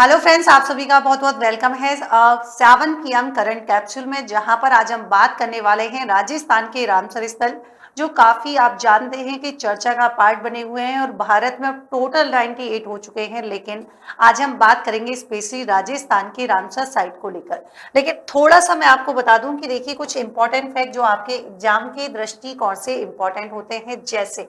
Hello friends, आप सभी का बहुत बहुत वेलकम है 7 PM करंट कैप्सूल में, जहां पर आज हम बात करने वाले हैं राजस्थान के रामसर स्थल, जो काफी आप जानते हैं कि चर्चा का पार्ट बने हुए हैं और भारत में टोटल 98 हो चुके हैं। लेकिन आज हम बात करेंगे स्पेशली राजस्थान के रामसर साइट को लेकर। लेकिन थोड़ा सा मैं आपको बता दूं कि देखिए, कुछ इंपॉर्टेंट फैक्ट जो आपके एग्जाम के दृष्टिकोण से इंपॉर्टेंट होते हैं। जैसे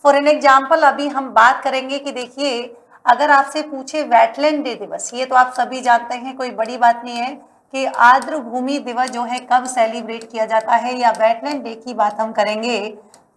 फॉर एन एग्जाम्पल अभी हम बात करेंगे कि देखिए, अगर आपसे पूछे वेटलैंड डे दिवस, ये तो आप सभी जानते हैं, कोई बड़ी बात नहीं है कि आर्द्र भूमि दिवस जो है कब सेलिब्रेट किया जाता है, या वेटलैंड डे की बात हम करेंगे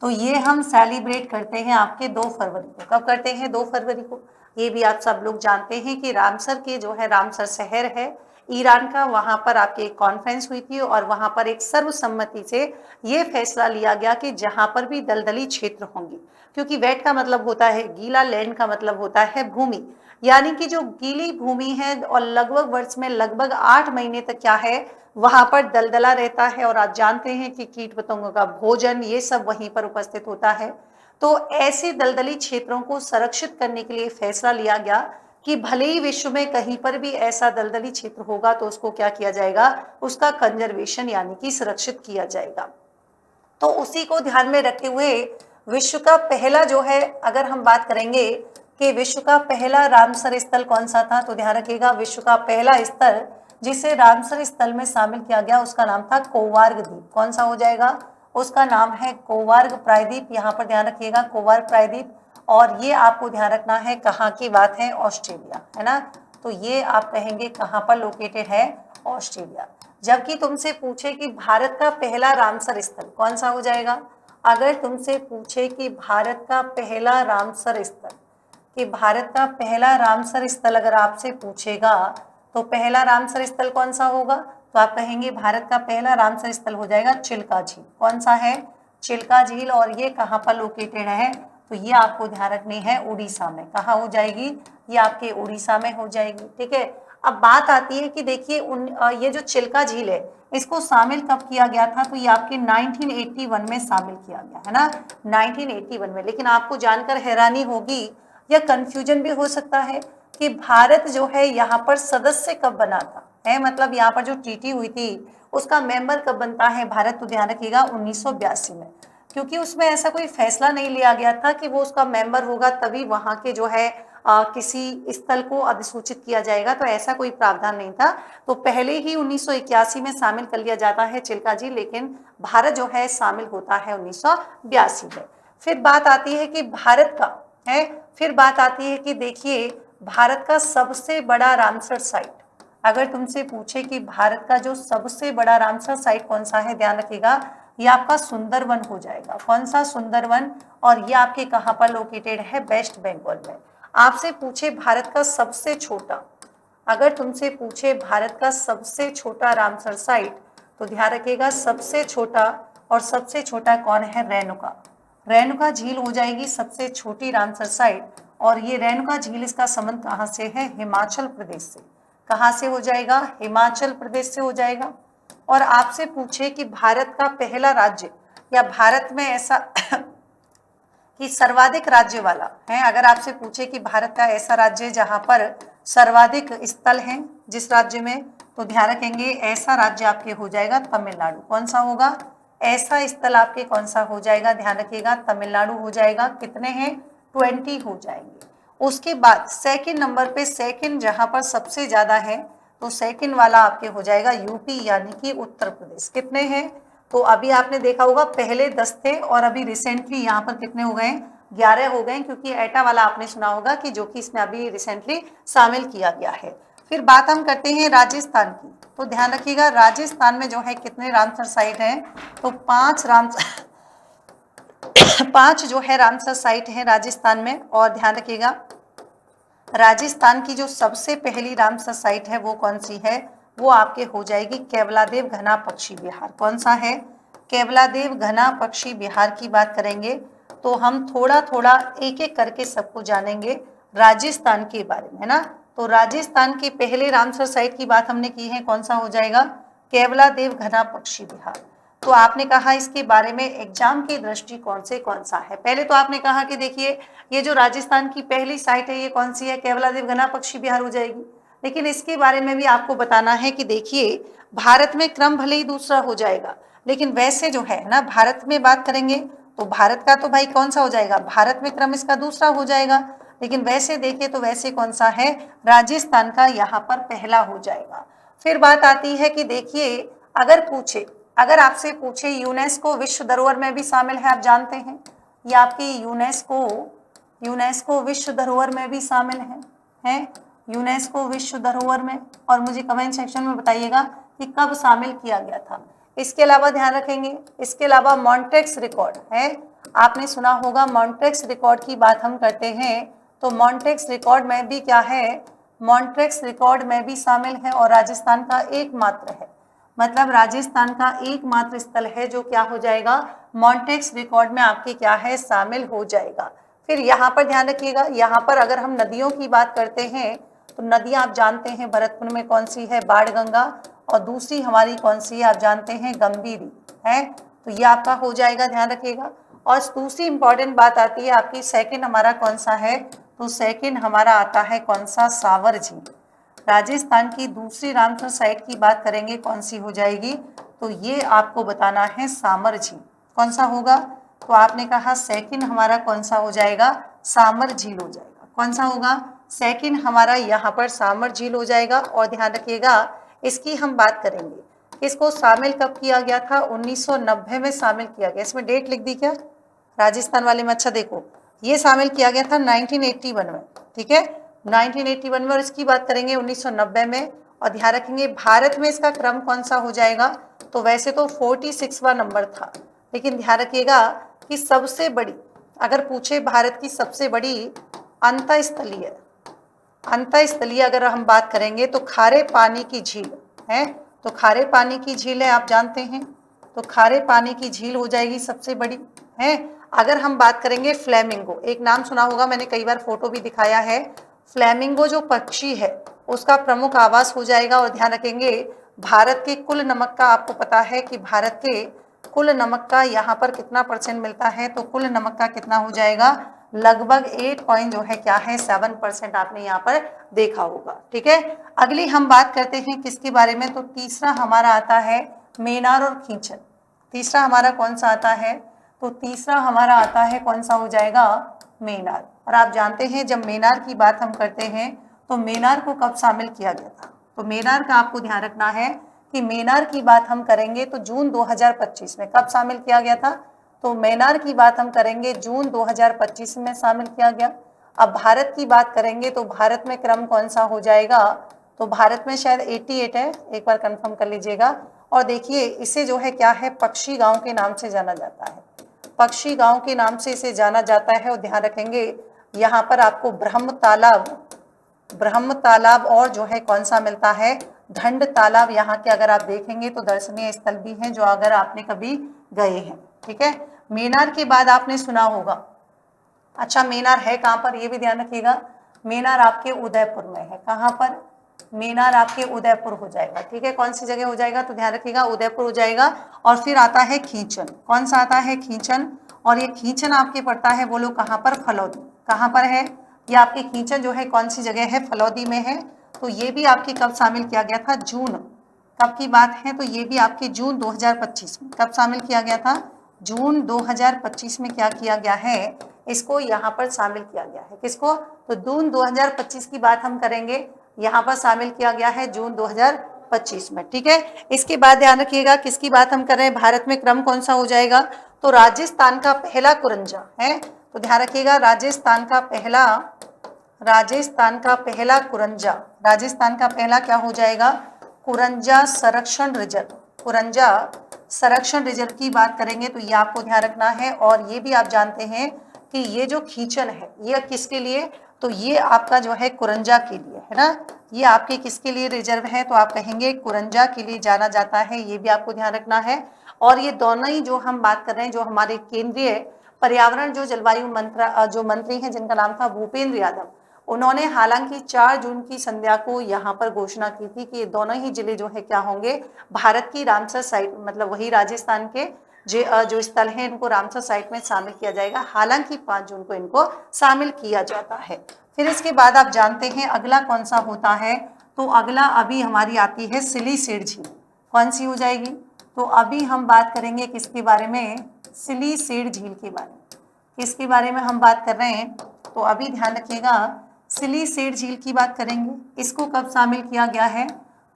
तो ये हम सेलिब्रेट करते हैं आपके 2 फरवरी को। कब करते हैं? 2 फरवरी को। ये भी आप सब लोग जानते हैं कि रामसर के जो है, रामसर शहर है ईरान का, वहां पर आपकी एक कॉन्फ्रेंस हुई थी और वहां पर एक सर्वसम्मति से ये फैसला लिया गया कि जहां पर भी दलदली क्षेत्र होंगे, क्योंकि वेट का मतलब होता है गीला, लैंड का मतलब होता है भूमि, यानी कि जो गीली भूमि है और लगभग वर्ष में लगभग 8 महीने तक क्या है, वहां पर दलदला रहता है। और आप जानते हैं कि कीट पतंगों का भोजन ये सब वहीं पर उपस्थित होता है। तो ऐसे दलदली क्षेत्रों को संरक्षित करने के लिए फैसला लिया गया कि भले ही विश्व में कहीं पर भी ऐसा दलदली क्षेत्र होगा तो उसको क्या किया जाएगा, उसका कंजर्वेशन यानी कि संरक्षित किया जाएगा। तो उसी को ध्यान में रखते हुए विश्व का पहला जो है, अगर हम बात करेंगे कि विश्व का पहला रामसर स्थल कौन सा था, तो ध्यान रखिएगा विश्व का पहला स्थल जिसे रामसर स्थल में शामिल किया गया उसका नाम था कोवार्ग द्वीप। कौन सा हो जाएगा? उसका नाम है कोवार्ग प्रायद्वीप। यहाँ पर ध्यान रखिएगा कोवार्ग प्रायद्वीप। और ये आपको ध्यान रखना है कहाँ की बात है, ऑस्ट्रेलिया, है ना। तो ये आप कहेंगे कहाँ पर लोकेटेड है, ऑस्ट्रेलिया। जबकि तुमसे पूछे कि भारत का पहला रामसर स्थल कौन सा हो जाएगा, अगर तुमसे पूछे कि भारत का पहला रामसर स्थल, कि भारत का पहला रामसर स्थल अगर आपसे पूछेगा तो पहला रामसर स्थल कौन सा होगा, तो आप कहेंगे भारत का पहला रामसर स्थल हो जाएगा चिल्का झील। कौन सा है? चिल्का झील। और ये कहाँ पर लोकेटेड है, तो ये आपको ध्यान रखनी है उड़ीसा में। कहाँ हो जाएगी? ये आपके उड़ीसा में हो जाएगी। ठीक है। अब बात आती है कि देखिए ये जो चिल्का झील है, इसको शामिल कब किया गया था, तो ये आपके 1981 में शामिल किया गया है ना, 1981 में। लेकिन आपको जानकर हैरानी होगी या कंफ्यूजन भी हो सकता है कि भारत जो है यहाँ पर सदस्य कब बना था, है मतलब यहाँ पर जो ट्रीटी हुई थी उसका मेंबर कब बनता है भारत, तो ध्यान रखिएगा 1982 में। क्योंकि उसमें ऐसा कोई फैसला नहीं लिया गया था कि वो उसका मेंबर होगा तभी वहां के जो है किसी स्थल को अधिसूचित किया जाएगा, तो ऐसा कोई प्रावधान नहीं था। तो पहले ही 1981 में शामिल कर लिया जाता है चिल्का जी, लेकिन भारत जो है शामिल होता है 1982 में। फिर बात आती है कि भारत का है, फिर बात आती है कि देखिए भारत का सबसे बड़ा रामसर साइट, अगर तुमसे पूछे कि भारत का जो सबसे बड़ा रामसर साइट कौन सा है, ध्यान रखिएगा ये आपका सुंदरवन हो जाएगा। कौन सा? सुंदरवन। और ये आपके कहाँ पर लोकेटेड है? वेस्ट बंगाल में। आपसे पूछे भारत का सबसे छोटा, अगर तुमसे पूछे भारत का सबसे छोटा रामसर साइट, तो ध्यान रखिएगा सबसे छोटा, और सबसे छोटा कौन है? रेणुका। रेणुका झील हो जाएगी सबसे छोटी रामसर साइट। और ये रेणुका झील, इसका संबंध कहाँ से है? हिमाचल प्रदेश से। कहाँ से हो जाएगा? हिमाचल प्रदेश से हो जाएगा। और आपसे पूछे कि भारत का पहला राज्य, या भारत में ऐसा कि सर्वाधिक राज्य वाला है, अगर आपसे पूछे कि भारत का ऐसा राज्य जहां पर सर्वाधिक स्थल हैं जिस राज्य में, तो ध्यान रखेंगे ऐसा राज्य आपके हो जाएगा तमिलनाडु। कौन सा होगा? ऐसा स्थल आपके कौन सा हो जाएगा? ध्यान रखिएगा तमिलनाडु हो जाएगा। कितने हैं? 20 हो जाएंगे। उसके बाद सेकंड नंबर पे, सेकंड जहां पर सबसे ज्यादा है, तो सेकंड वाला आपके हो जाएगा यूपी यानी कि उत्तर प्रदेश। कितने हैं? तो अभी आपने देखा होगा पहले 10 थे और अभी रिसेंटली यहाँ पर कितने हो गए? 11 हो गए, क्योंकि एटा वाला आपने सुना होगा कि जो कि इसमें अभी रिसेंटली शामिल किया गया है। फिर बात हम करते हैं राजस्थान की, तो ध्यान रखिएगा राजस्थान में जो है कितने रामसर साइट हैं, तो 5 5 जो है रामसर साइट है राजस्थान में। और ध्यान रखिएगा राजस्थान की जो सबसे पहली रामसर साइट है वो कौन सी है, वो आपके हो जाएगी केवलादेव घना पक्षी विहार। कौन सा है? केवलादेव घना पक्षी विहार की बात करेंगे तो हम थोड़ा थोड़ा एक एक करके सबको जानेंगे राजस्थान के बारे में, है ना। तो राजस्थान के पहले रामसर साइट की बात हमने की है, कौन सा हो जाएगा? केवलादेव घना पक्षी विहार। तो आपने कहा इसके बारे में एग्जाम के दृष्टिकोण से कौन सा है, पहले तो आपने कहा कि देखिए ये जो राजस्थान की पहली साइट है ये कौन सी है? केवलादेव घना पक्षी विहार हो जाएगी। लेकिन इसके बारे में भी आपको बताना है कि देखिए, भारत में क्रम भले ही दूसरा हो जाएगा, लेकिन वैसे जो है ना, भारत में बात करेंगे तो भारत का तो भाई कौन सा हो जाएगा, भारत में क्रम इसका दूसरा हो जाएगा। लेकिन वैसे देखें तो वैसे कौन सा है, राजस्थान का यहाँ पर पहला हो जाएगा। फिर बात आती है कि देखिए, अगर आपसे पूछे यूनेस्को विश्व धरोहर में भी शामिल है, आप जानते हैं ये आपकी यूनेस्को विश्व धरोहर में भी शामिल है यूनेस्को विश्व धरोहर में। और मुझे कमेंट सेक्शन में बताइएगा कि कब शामिल किया गया था। इसके अलावा ध्यान रखेंगे, इसके अलावा मॉन्ट्रेक्स रिकॉर्ड है, आपने सुना होगा मॉन्ट्रेक्स रिकॉर्ड की बात हम करते हैं तो मॉन्ट्रेक्स रिकॉर्ड में भी क्या है, मॉन्ट्रेक्स रिकॉर्ड में भी शामिल है और राजस्थान का एकमात्र है, मतलब राजस्थान का एकमात्र स्थल है जो क्या हो जाएगा, मॉन्ट्रेक्स रिकॉर्ड में आपके क्या है, शामिल हो जाएगा। फिर यहाँ पर ध्यान रखिएगा, यहाँ पर अगर हम नदियों की बात करते हैं तो नदियाँ आप जानते हैं भरतपुर में कौन सी है, बाणगंगा, और दूसरी हमारी कौन सी है, आप जानते हैं गंभीरी है। तो ये आपका हो जाएगा, ध्यान रखिएगा। और दूसरी इंपॉर्टेंट बात आती है आपकी, सेकंड हमारा कौन सा है, तो सेकंड हमारा आता है कौन सा, सावर झील। राजस्थान की दूसरी रामसर साइट की बात करेंगे कौन सी हो जाएगी, तो ये आपको बताना है सामर झील। कौन सा होगा, तो आपने कहा सेकंड हमारा कौन सा हो जाएगा, सामर झील हो जाएगा। कौन सा होगा, सेकंड हमारा यहाँ पर सामर झील हो जाएगा। और ध्यान रखिएगा, इसकी हम बात करेंगे, इसको शामिल कब किया गया था, 1990 में शामिल किया गया। इसमें डेट लिख दी क्या राजस्थान वाले में, अच्छा देखो ये शामिल किया गया था 1981 में, ठीक है 1981 में, और इसकी बात करेंगे 1990 में। और ध्यान रखेंगे भारत में इसका क्रम कौन सा हो जाएगा, तो वैसे तो 46वां नंबर था, लेकिन ध्यान रखिएगा कि सबसे बड़ी, अगर पूछे भारत की सबसे बड़ी अंतःस्थलीय अगर हम बात करेंगे तो खारे पानी की झील है, तो खारे पानी की झील है, आप जानते हैं, तो खारे पानी की झील हो जाएगी सबसे बड़ी है। अगर हम बात करेंगे फ्लेमिंगो, एक नाम सुना होगा, मैंने कई बार फोटो भी दिखाया है, फ्लेमिंगो जो पक्षी है उसका प्रमुख आवास हो जाएगा। और ध्यान रखेंगे भारत के कुल नमक का, आपको पता है कि भारत के कुल नमक का यहाँ पर कितना % मिलता है, तो कुल नमक का कितना हो जाएगा, लगभग 8 पॉइंट जो है क्या है 7% आपने यहाँ पर देखा होगा, ठीक है। अगली हम बात करते हैं किसके बारे में, तो तीसरा हमारा आता है मेनार और खींचन। तीसरा हमारा कौन सा आता है, तो तीसरा हमारा आता है कौन सा हो जाएगा, मेनार। और आप जानते हैं जब मेनार की बात हम करते हैं तो मेनार को कब शामिल किया गया था, तो मेनार का आपको ध्यान रखना है कि मेनार की बात हम करेंगे तो जून 2025 में कब शामिल किया गया था, तो मेनार की बात हम करेंगे जून 2025 में शामिल किया गया। अब भारत की बात करेंगे तो भारत में क्रम कौन सा हो जाएगा, तो भारत में शायद 88 है, एक बार कंफर्म कर लीजिएगा। और देखिए इसे जो है क्या है, पक्षी गांव के नाम से जाना जाता है, पक्षी गांव के नाम से इसे जाना जाता है। और ध्यान रखेंगे यहाँ पर आपको ब्रह्म तालाब और जो है कौन सा मिलता है, ढंड तालाब, यहाँ के अगर आप देखेंगे तो दर्शनीय स्थल भी हैं जो अगर आपने कभी गए हैं, ठीक है। मेनार के बाद आपने सुना होगा, अच्छा मेनार है कहाँ पर, ये भी ध्यान रखिएगा, मेनार आपके उदयपुर में है। कहाँ पर, मेनार आपके उदयपुर हो जाएगा, ठीक है। कौन सी जगह हो जाएगा, तो ध्यान रखिएगा उदयपुर हो जाएगा। और फिर आता है खींचन, कौन सा आता है, खींचन। और ये खींचन आपके पड़ता है, बोलो कहाँ पर, फलौदी। कहाँ पर है ये आपके खींचन जो है, कौन सी जगह है, फलौदी में है। तो ये भी आपके कब शामिल किया गया था, जून, कब की बात है, तो ये भी आपके जून 2025 में कब शामिल किया गया था, जून 2025 में क्या किया गया है, इसको यहाँ पर शामिल किया गया है। किसको, तो जून 2025 की बात हम करेंगे, यहाँ पर शामिल किया गया है जून 2025 में, ठीक है। इसके बाद ध्यान रखिएगा किसकी बात हम कर रहे हैं, भारत में क्रम कौन सा हो जाएगा, तो राजस्थान का पहला कुरंजा है। तो ध्यान रखिएगा राजस्थान का पहला क्या हो जाएगा, कुरंजा संरक्षण रिजर्व। कुरंजा संरक्षण रिजर्व की बात करेंगे तो ये आपको ध्यान रखना है। और ये भी आप जानते हैं कि ये जो खींचन है ये किसके लिए, तो ये आपका जो है कुरंजा के लिए है ना, ये आपके किसके लिए रिजर्व है, तो आप कहेंगे कुरंजा के लिए जाना जाता है, ये भी आपको ध्यान रखना है। और ये दोनों ही जो हम बात कर रहे हैं, जो हमारे केंद्रीय पर्यावरण जो जलवायु मंत्री हैं जिनका नाम था भूपेंद्र यादव, उन्होंने हालांकि 4 जून की संध्या को यहाँ पर घोषणा की थी कि ये दोनों ही जिले जो है क्या होंगे, भारत की रामसर साइट, मतलब वही राजस्थान के जो स्थल हैं इनको रामसर साइट में शामिल किया जाएगा। हालांकि 5 जून को इनको शामिल किया जाता है। फिर इसके बाद आप जानते हैं अगला कौन सा होता है, तो अगला अभी हमारी आती है सिलीसीड झील। कौन सी हो जाएगी? तो अभी हम बात करेंगे किसके बारे में? सिलीसीड झील के बारे में। किसके बारे में हम बात कर रहे हैं? तो अभी ध्यान रखिएगा, सिलीसीड झील की बात करेंगे। इसको कब शामिल किया गया है?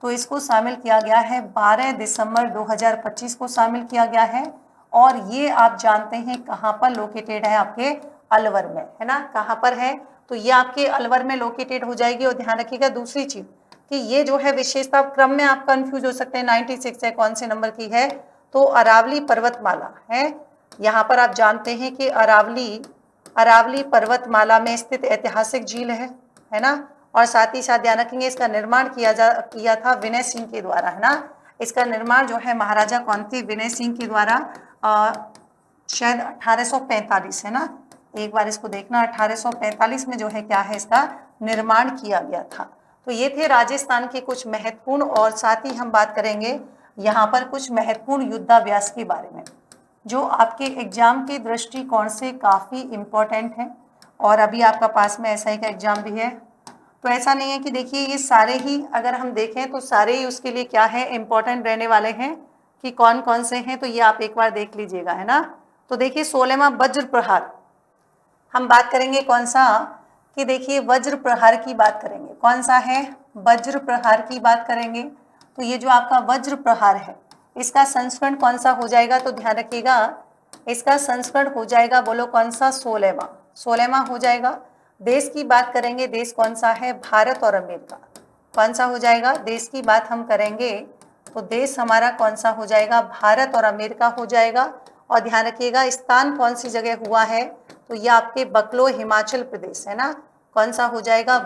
तो इसको शामिल किया गया है 12 दिसंबर 2025 को शामिल किया गया है। और ये आप जानते हैं कहाँ पर लोकेटेड है? आपके अलवर में, है ना? कहाँ पर है? तो ये आपके अलवर में लोकेटेड हो जाएगी। और ध्यान रखिएगा दूसरी चीज कि ये जो है विशेषता क्रम में आप कंफ्यूज हो सकते हैं, 96 है, कौन से नंबर की है? तो अरावली पर्वतमाला है। यहाँ पर आप जानते हैं कि अरावली पर्वतमाला में स्थित ऐतिहासिक झील है ना? और साथ ही साथ ध्यान रखेंगे इसका निर्माण किया था विनय सिंह के द्वारा, है ना? इसका निर्माण जो है महाराजा कौन थे? विनय सिंह के द्वारा शायद 1845, है ना? एक बार इसको देखना, 1845 में जो है क्या है, इसका निर्माण किया गया था। तो ये थे राजस्थान के कुछ महत्वपूर्ण, और साथ ही हम बात करेंगे यहाँ पर कुछ महत्वपूर्ण युद्धाभ्यास के बारे में जो आपके एग्जाम के दृष्टिकोण से काफ़ी इम्पोर्टेंट है। और अभी आपका पास में एसआई का एग्जाम भी है। तो ऐसा नहीं है कि देखिए ये सारे ही अगर हम देखें तो सारे ही उसके लिए क्या है, इम्पोर्टेंट रहने वाले हैं कि कौन कौन से हैं। तो ये आप एक बार देख लीजिएगा, है ना? तो देखिए 16वां वज्र प्रहार हम बात करेंगे कौन सा, कि देखिए वज्र प्रहार की बात करेंगे। कौन सा है? वज्र प्रहार की बात करेंगे। तो ये जो आपका वज्र प्रहार है इसका संस्करण कौन सा हो जाएगा? तो ध्यान रखिएगा इसका संस्करण हो जाएगा, बोलो कौन सा? 16वां हो जाएगा। देश की बात करेंगे, देश कौन सा है? भारत और अमेरिका। कौन सा हो जाएगा? देश की बात हम करेंगे तो देश हमारा कौन सा हो जाएगा? भारत और अमेरिका हो जाएगा। और ध्यान रखिएगा स्थान कौन सी जगह हुआ है? तो ये आपके बकलो हिमाचल प्रदेश, है ना? कौन सा हो जाएगा?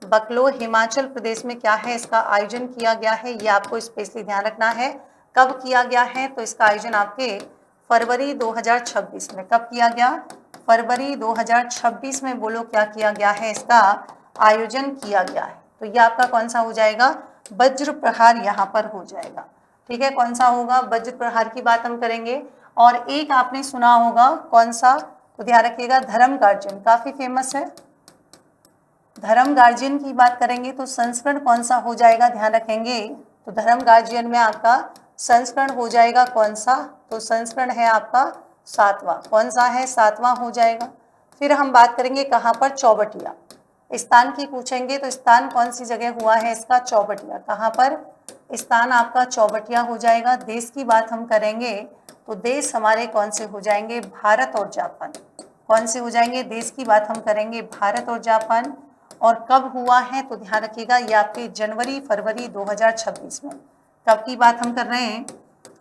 बकलो हिमाचल प्रदेश में क्या है, इसका आयोजन किया गया है। ये आपको स्पेशली ध्यान रखना है। कब किया गया है? तो इसका आयोजन आपके फरवरी 2026 में। कब किया गया? फरवरी 2026 में। बोलो क्या किया गया है? इसका आयोजन किया गया है। तो ये आपका कौन सा हो जाएगा? वज्र प्रहार यहाँ पर हो जाएगा। ठीक है, कौन सा होगा? वज्र प्रहार की बात हम करेंगे। और एक आपने सुना होगा कौन सा? तो ध्यान रखिएगा धर्म गार्जियन, काफी फेमस है। धर्म गार्जियन की बात करेंगे तो संस्करण कौन सा हो जाएगा? ध्यान रखेंगे तो धर्म गार्जियन में आपका संस्करण हो जाएगा कौन सा? तो संस्करण है आपका 7वां। कौन सा है? 7वां हो जाएगा। फिर हम बात करेंगे कहाँ पर? चौबटिया। स्थान की पूछेंगे तो स्थान कौन सी जगह हुआ है इसका? चौबटिया। कहाँ पर? स्थान आपका चौबटिया हो जाएगा। देश की बात हम करेंगे तो देश हमारे कौन से हो जाएंगे? भारत और जापान। कौन से हो जाएंगे? देश की बात हम करेंगे भारत और जापान। और कब हुआ है? तो ध्यान रखिएगा ये आपके जनवरी फरवरी 2026 में। कब की बात हम कर रहे हैं?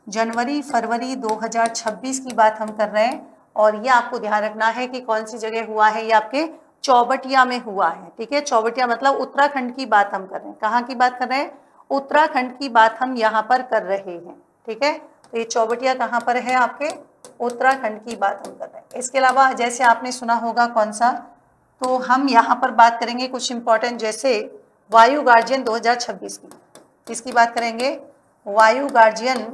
जनवरी फरवरी 2026 की बात हम कर रहे हैं। और ये आपको ध्यान रखना है कि कौन सी जगह हुआ है, ये आपके चौबटिया में हुआ है। ठीक है, चौबटिया मतलब उत्तराखंड की बात हम कर रहे हैं। कहाँ की बात कर रहे हैं? उत्तराखंड की बात हम यहाँ पर कर रहे हैं। ठीक है, तो ये चौबटिया कहाँ पर है? आपके उत्तराखंड की बात हम कर रहे हैं। इसके अलावा जैसे आपने सुना होगा कौन सा, तो हम यहाँ पर बात करेंगे कुछ इंपॉर्टेंट, जैसे वायु गार्जियन 2026 की। किसकी बात करेंगे? वायु गार्जियन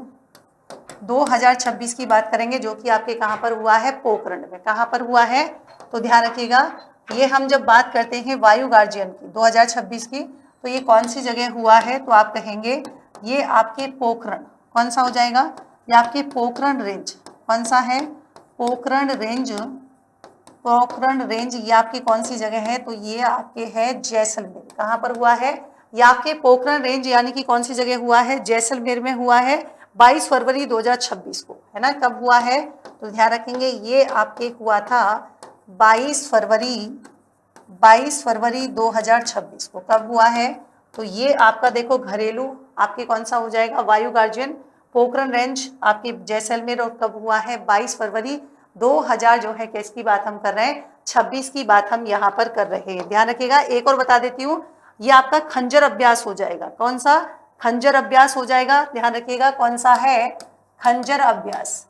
2026 की बात करेंगे, जो कि आपके कहाँ पर हुआ है? पोखरण में। कहाँ पर हुआ है? तो ध्यान रखिएगा ये हम जब बात करते हैं वायु गार्जियन की 2026 की, तो ये कौन सी जगह हुआ है? तो आप कहेंगे ये आपके पोखरण। कौन सा हो जाएगा? ये आपके पोखरण रेंज। कौन सा है? पोखरण रेंज। पोखरण रेंज ये आपकी कौन सी जगह है? तो ये आपके है जैसलमेर। कहाँ पर हुआ है? ये आपके पोखरण रेंज यानी कि कौन सी जगह हुआ है? जैसलमेर में हुआ है 22 फरवरी 2026 को, है ना? कब हुआ है? तो ध्यान रखेंगे ये आपके हुआ था 22 फरवरी 2026 को। कब हुआ है? तो ये आपका देखो घरेलू आपके कौन सा हो जाएगा? वायु गार्जियन पोखरण रेंज आपके जैसलमेर। और कब हुआ है? 22 फरवरी 2000 जो है किसकी बात हम कर रहे हैं? 26 की बात हम यहाँ पर कर रहे हैं। ध्यान रखिएगा। एक और बता देती हूँ, ये आपका खंजर अभ्यास हो जाएगा। कौन सा? खंजर अभ्यास हो जाएगा। ध्यान रखिएगा कौन सा है? खंजर अभ्यास।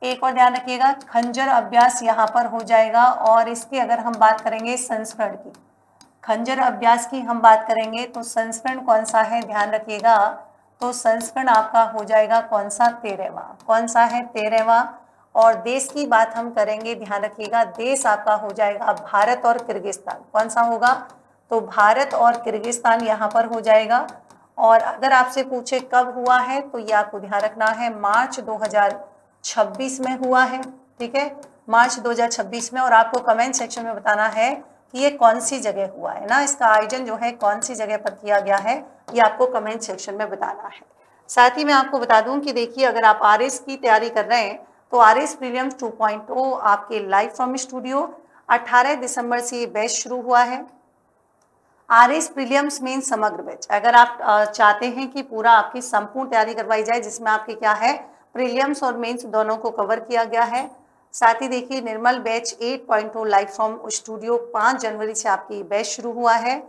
एक और ध्यान रखिएगा खंजर अभ्यास यहाँ पर हो जाएगा। और इसकी अगर हम बात करेंगे संस्करण की, खंजर अभ्यास की हम बात करेंगे तो संस्करण कौन सा है? ध्यान रखिएगा तो संस्करण आपका हो जाएगा कौन सा? 13वां। कौन सा है? 13वां। और देश की बात हम करेंगे, ध्यान रखिएगा देश आपका हो जाएगा भारत और किर्गिस्तान। कौन सा होगा? तो भारत और किर्गिस्तान यहाँ पर हो जाएगा। और अगर आपसे पूछे कब हुआ है तो ये आपको ध्यान रखना है, मार्च 2026 में हुआ है। ठीक है, मार्च 2026 में। और आपको कमेंट सेक्शन में बताना है कि ये कौन सी जगह हुआ है ना, इसका आयोजन जो है कौन सी जगह पर किया गया है, ये आपको कमेंट सेक्शन में बताना है। साथ ही मैं आपको बता दूं कि देखिए, अगर आप आरएस की तैयारी कर रहे हैं तो आरएस प्रीलिम्स 2.0 आपके लाइव फ्रॉम स्टूडियो 18 दिसंबर से ये बैच शुरू हुआ है। आरएस प्रीलिम्स मीन समग्र बैच। अगर आप चाहते हैं कि पूरा आपकी संपूर्ण तैयारी करवाई जाए, जिसमें आपके क्या है, प्रीलिम्स और मेंस दोनों को कवर किया गया है। साथ ही देखिए, निर्मल बैच 8.0 लाइव फ्रॉम स्टूडियो 5 जनवरी से आपकी बैच शुरू हुआ है।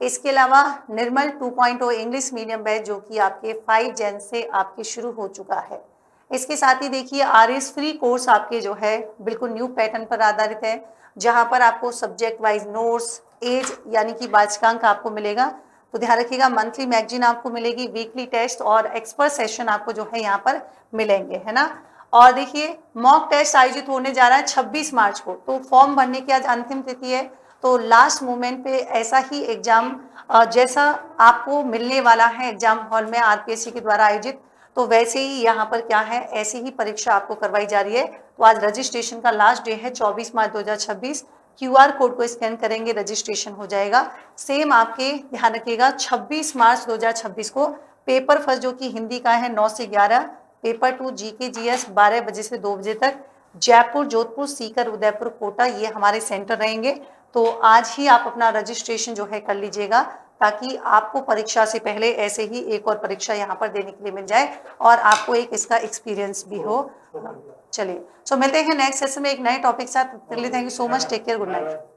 इसके अलावा निर्मल 2.0 इंग्लिश मीडियम बैच जो कि आपके 5 जन से आपके शुरू हो चुका है। इसके साथ ही देखिए, आरएस फ्री कोर्स आपके जो है बिल्कुल न्यू पैटर्न पर आधारित है, जहां पर आपको सब्जेक्ट वाइज नोट्स, एज यानी कि वाचकांक आपको मिलेगा। तो ध्यान रखिएगा, मंथली मैगजीन आपको मिलेगी, वीकली टेस्ट और एक्सपर्ट सेशन आपको जो है यहाँ पर मिलेंगे, है ना। और देखिए, मॉक टेस्ट आयोजित होने जा रहा है 26 मार्च को। तो फॉर्म भरने की आज अंतिम तिथि है। तो लास्ट मोमेंट पे ऐसा ही एग्जाम जैसा आपको मिलने वाला है एग्जाम हॉल में आरपीएससी के द्वारा आयोजित, तो वैसे ही यहाँ पर क्या है, ऐसी ही परीक्षा आपको करवाई जा रही है। तो आज रजिस्ट्रेशन का लास्ट डे है 24 मार्च 2026। क्यूआर कोड को स्कैन करेंगे, रजिस्ट्रेशन हो जाएगा। सेम आपके ध्यान रखिएगा, 26 मार्च 2026 को पेपर फर्स्ट जो कि हिंदी का है 9 से 11, पेपर 2 जीके जीएस 12 बजे से 2 बजे तक, जयपुर, जोधपुर, सीकर, उदयपुर, कोटा, ये हमारे सेंटर रहेंगे। तो आज ही आप अपना रजिस्ट्रेशन जो है कर लीजिएगा, ताकि आपको परीक्षा से पहले ऐसे ही एक और परीक्षा यहाँ पर देने के लिए मिल जाए और आपको एक इसका एक्सपीरियंस भी हो। चलिए, सो मिलते हैं नेक्स्ट सेशन में एक नए टॉपिक साथ। Thank you so much, take care, good night.